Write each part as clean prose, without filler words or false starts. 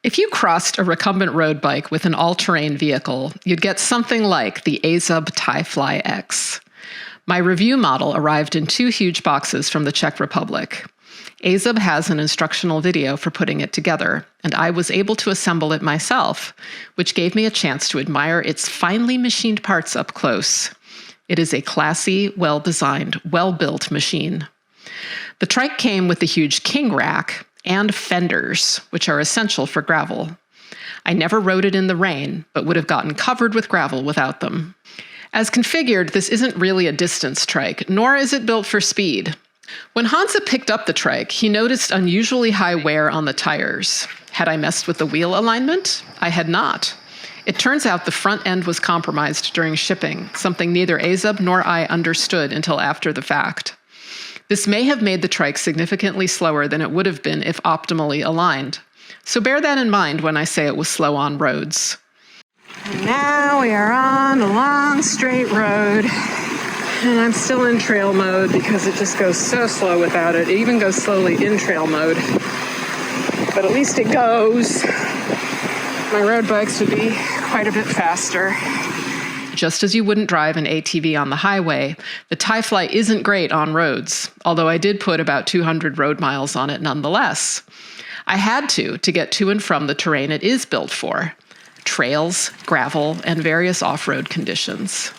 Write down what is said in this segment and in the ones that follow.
If you crossed a recumbent road bike with an all-terrain vehicle, you'd get something like the Reivewed Tie-Fly X. My review model arrived in 2 huge boxes from the Czech Republic. Reivewed has an instructional video for putting it together, and I was able to assemble it myself, which gave me a chance to admire its finely machined parts up close. It is a classy, well-designed, well-built machine. The trike came with the huge king rack and fenders, which are essential for gravel. I never rode it in the rain, but would have gotten covered with gravel without them. As configured, this isn't really a distance trike, nor is it built for speed. When Hansa picked up the trike, he noticed unusually high wear on the tires. Had I messed with the wheel alignment? I had not. It turns out the front end was compromised during shipping, something neither Reivewed nor I understood until after the fact. This may have made the trike significantly slower than it would have been if optimally aligned. So bear that in mind when I say it was slow on roads. And now we are on a long straight road. And I'm still in trail mode because it just goes so slow without it. It even goes slowly in trail mode. But at least it goes. My road bikes would be quite a bit faster. Just as you wouldn't drive an ATV on the highway, the Tie-Fly isn't great on roads, although I did put about 200 road miles on it nonetheless. I had to get to and from the terrain it is built for: trails, gravel, and various off-road conditions.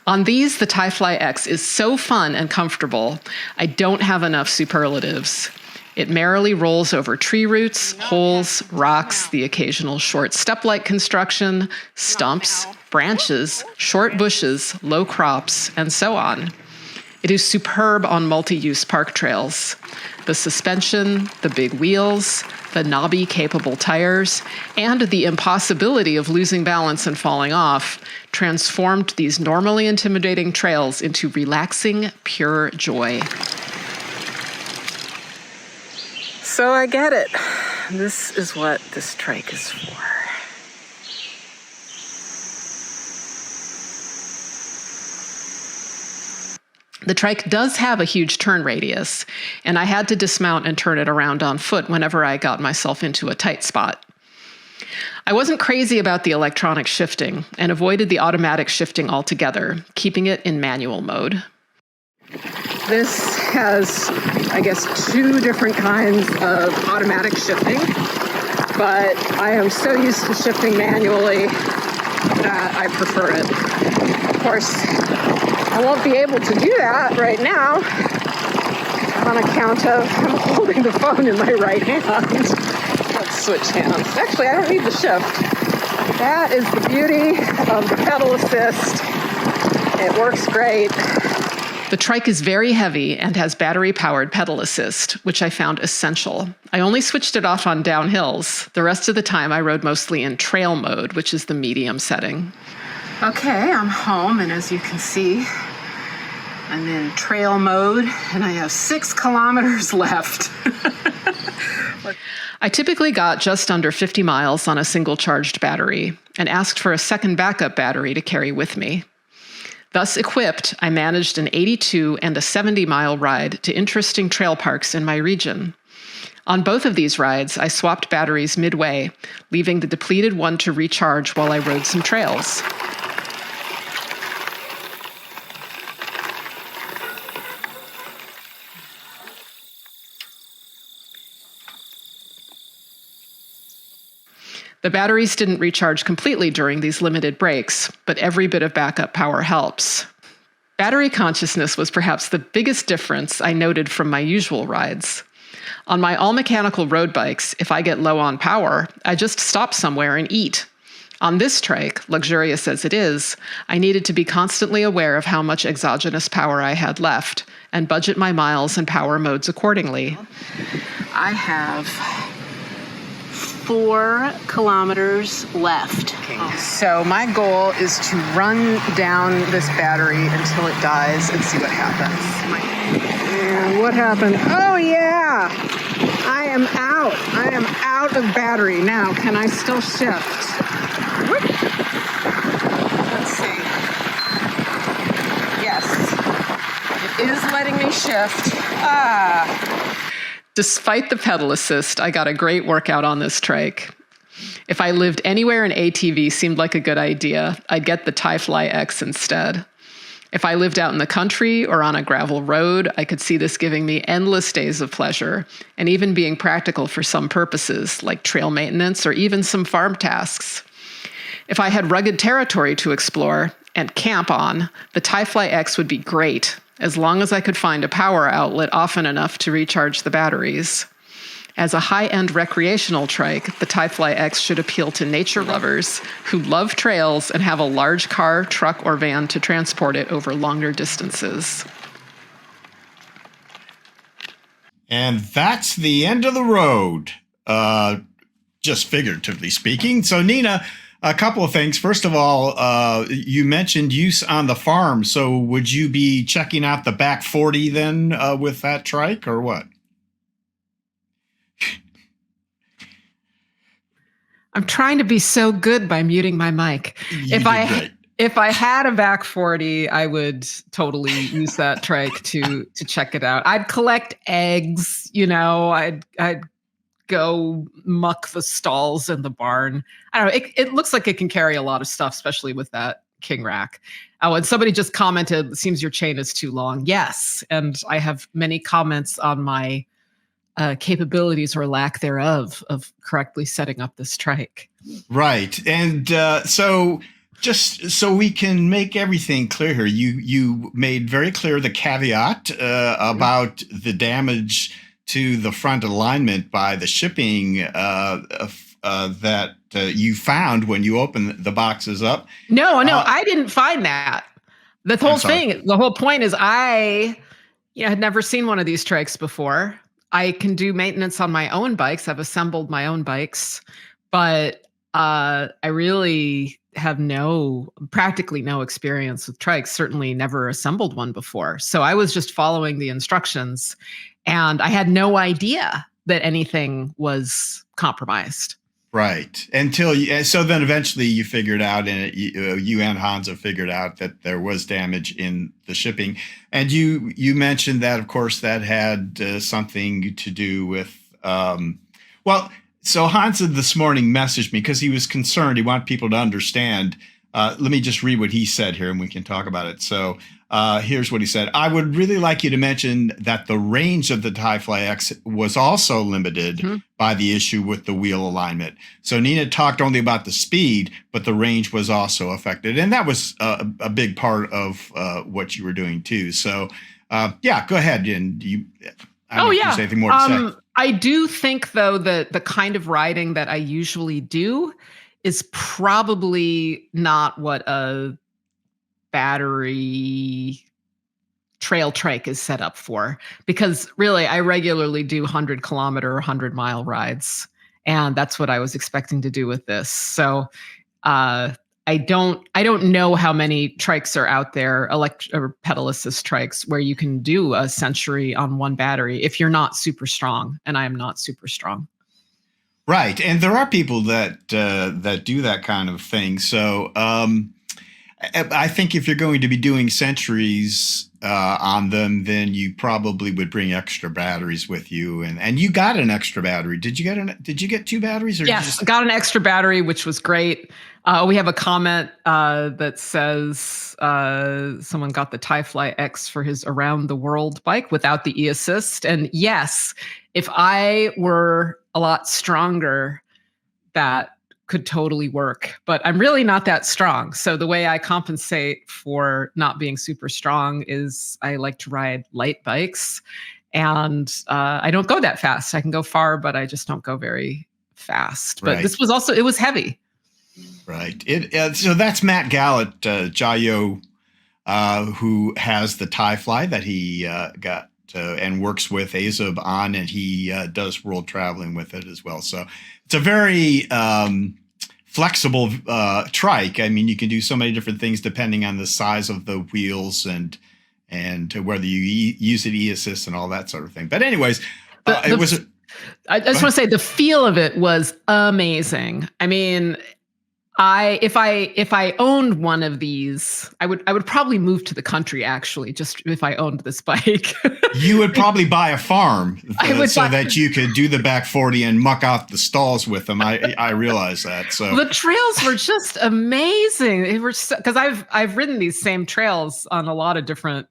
On these, the Tie-Fly X is so fun and comfortable, I don't have enough superlatives. It merrily rolls over tree roots, holes, rocks, the occasional short step-like construction, stumps, branches, short bushes, low crops, and so on. It is superb on multi-use park trails. The suspension, the big wheels, the knobby, capable tires, and the impossibility of losing balance and falling off transformed these normally intimidating trails into relaxing, pure joy. So I get it. This is what this trike is for. The trike does have a huge turn radius, and I had to dismount and turn it around on foot whenever I got myself into a tight spot. I wasn't crazy about the electronic shifting and avoided the automatic shifting altogether, keeping it in manual mode. This has, I guess, 2 different kinds of automatic shifting, but I am so used to shifting manually that I prefer it. Of course, I won't be able to do that right now on account of I'm holding the phone in my right hand. Let's switch hands. Actually, I don't need the shift. That is the beauty of the pedal assist. It works great. The trike is very heavy and has battery-powered pedal assist, which I found essential. I only switched it off on downhills. The rest of the time I rode mostly in trail mode, which is the medium setting. Okay, I'm home, and as you can see, I'm in trail mode, and I have 6 kilometers left. I typically got just under 50 miles on a single charged battery and asked for a second backup battery to carry with me. Thus equipped, I managed an 82 and a 70-mile ride to interesting trail parks in my region. On both of these rides, I swapped batteries midway, leaving the depleted one to recharge while I rode some trails. The batteries didn't recharge completely during these limited breaks, but every bit of backup power helps. Battery consciousness was perhaps the biggest difference I noted from my usual rides. On my all-mechanical road bikes, if I get low on power, I just stop somewhere and eat. On this trike, luxurious as it is, I needed to be constantly aware of how much exogenous power I had left and budget my miles and power modes accordingly. I have 4 kilometers left. So my goal is to run down this battery until it dies and see what happens. And what happened? Oh yeah! I am out. I am out of battery. Now, can I still shift? Whoop. Let's see. Yes. It is letting me shift. Despite the pedal assist, I got a great workout on this trike. If I lived anywhere an ATV seemed like a good idea, I'd get the Tyfly X instead. If I lived out in the country or on a gravel road, I could see this giving me endless days of pleasure and even being practical for some purposes, like trail maintenance or even some farm tasks. If I had rugged territory to explore and camp on, the Tyfly X would be great, as long as I could find a power outlet often enough to recharge the batteries. As a high-end recreational trike, the Tyfly X should appeal to nature lovers who love trails and have a large car, truck, or van to transport it over longer distances. And that's the end of the road, just figuratively speaking. So, Nina, a couple of things. First of all, you mentioned use on the farm. So would you be checking out the back 40 then with that trike or what? I'm trying to be so good by muting my mic. If I had a back 40, I would totally use that trike to check it out. I'd collect eggs, I'd go muck the stalls in the barn. I don't know. It looks like it can carry a lot of stuff, especially with that king rack. Oh, and somebody just commented, it seems your chain is too long. Yes. And I have many comments on my capabilities or lack thereof of correctly setting up this trike. Right. And so just so we can make everything clear here, you made very clear the caveat about the damage to the front alignment by the shipping that you found when you opened the boxes up. No, I didn't find that. The whole point is I had never seen one of these trikes before. I can do maintenance on my own bikes. I've assembled my own bikes, but I really have practically no experience with trikes, certainly never assembled one before. So I was just following the instructions and I had no idea that anything was compromised. Right. So then eventually you figured out, and you and Hansa figured out that there was damage in the shipping. And you mentioned that, of course, that had something to do with, so Hansa this morning messaged me because he was concerned. He wanted people to understand. Let me just read what he said here and we can talk about it. So here's what he said. I would really like you to mention that the range of the Tyfly X was also limited by the issue with the wheel alignment. So Nina talked only about the speed, but the range was also affected. And that was a big part of what you were doing too. So go ahead. And I don't know if you say anything more to say. I do think, though, that the kind of riding that I usually do is probably not what a battery trail trike is set up for, because really I regularly do 100-kilometer, 100-mile rides, and that's what I was expecting to do with this. So I don't know how many trikes are out there, or pedal assist trikes, where you can do a century on one battery if you're not super strong, and I am not super strong. Right, and there are people that do that kind of thing. So I think if you're going to be doing centuries on them, then you probably would bring extra batteries with you. And you got an extra battery. Did you get two batteries? Or yes, got an extra battery, which was great. We have a comment that says someone got the Tyfly X for his around the world bike without the e-assist. And yes, if I were a lot stronger, that could totally work, but I'm really not that strong. So the way I compensate for not being super strong is I like to ride light bikes, and I don't go that fast. I can go far, but I just don't go very fast. But this was also, it was heavy. Right. So that's Matt Gallett, Jayo, who has the Tyfly that he got and works with AZUB on, and he does world traveling with it as well. So it's a very flexible trike. I mean, you can do so many different things depending on the size of the wheels and whether you use it e-assist and all that sort of thing. But anyways, I just want to say the feel of it was amazing. I mean, If I owned one of these, I would probably move to the country, actually, just if I owned this bike. You would probably buy a farm that you could do the back 40 and muck out the stalls with them. I realize that. So the trails were just amazing. They were because I've ridden these same trails on a lot of different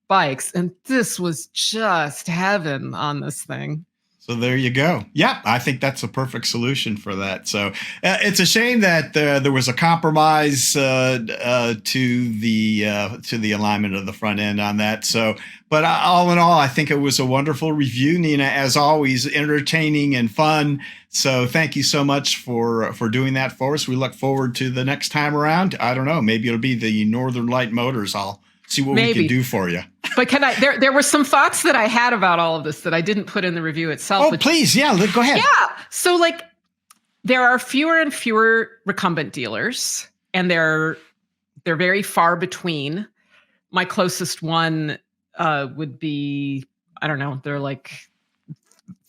bikes, and this was just heaven on this thing. So there you go. Yeah, I think that's a perfect solution for that. So it's a shame that there was a compromise to the alignment of the front end on that. So, but all in all, I think it was a wonderful review, Nina, as always, entertaining and fun. So thank you so much for doing that for us. We look forward to the next time around. I don't know, maybe it'll be the Northern Light Motors. I'll see what we can do for you. But there were some thoughts that I had about all of this that I didn't put in the review itself. Oh, please. Yeah, go ahead. Yeah. So there are fewer and fewer recumbent dealers, and they're very far between. My closest one would be, I don't know, they're like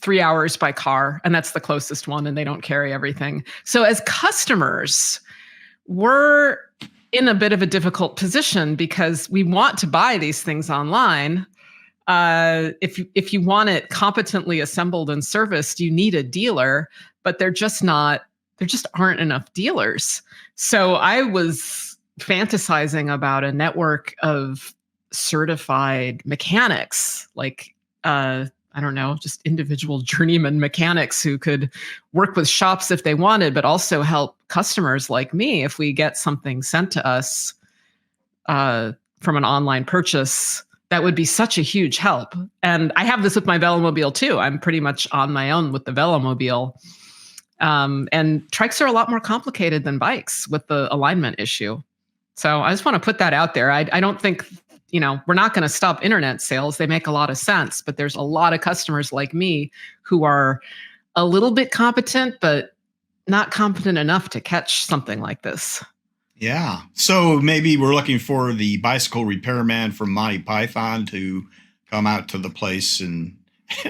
3 hours by car, and that's the closest one, and they don't carry everything. So as customers, we're in a bit of a difficult position because we want to buy these things online. If you want it competently assembled and serviced, you need a dealer, but there just aren't enough dealers. So I was fantasizing about a network of certified mechanics, I don't know, just individual journeyman mechanics who could work with shops if they wanted, but also help customers like me if we get something sent to us from an online purchase. That would be such a huge help. And I have this with my Velomobile too. I'm pretty much on my own with the Velomobile. And trikes are a lot more complicated than bikes with the alignment issue. So I just want to put that out there. I don't think, we're not going to stop internet sales. They make a lot of sense, but there's a lot of customers like me who are a little bit competent, but not competent enough to catch something like this. Yeah. So maybe we're looking for the bicycle repairman from Monty Python to come out to the place and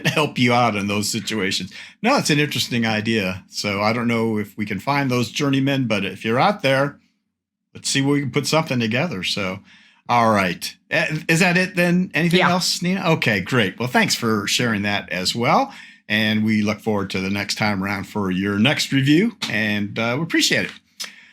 help you out in those situations. No, it's an interesting idea. So I don't know if we can find those journeymen, but if you're out there, let's see where we can put something together. So, all right. Is that it then? Anything else, Nina? Okay, great. Well, thanks for sharing that as well. And we look forward to the next time around for your next review. And we appreciate it.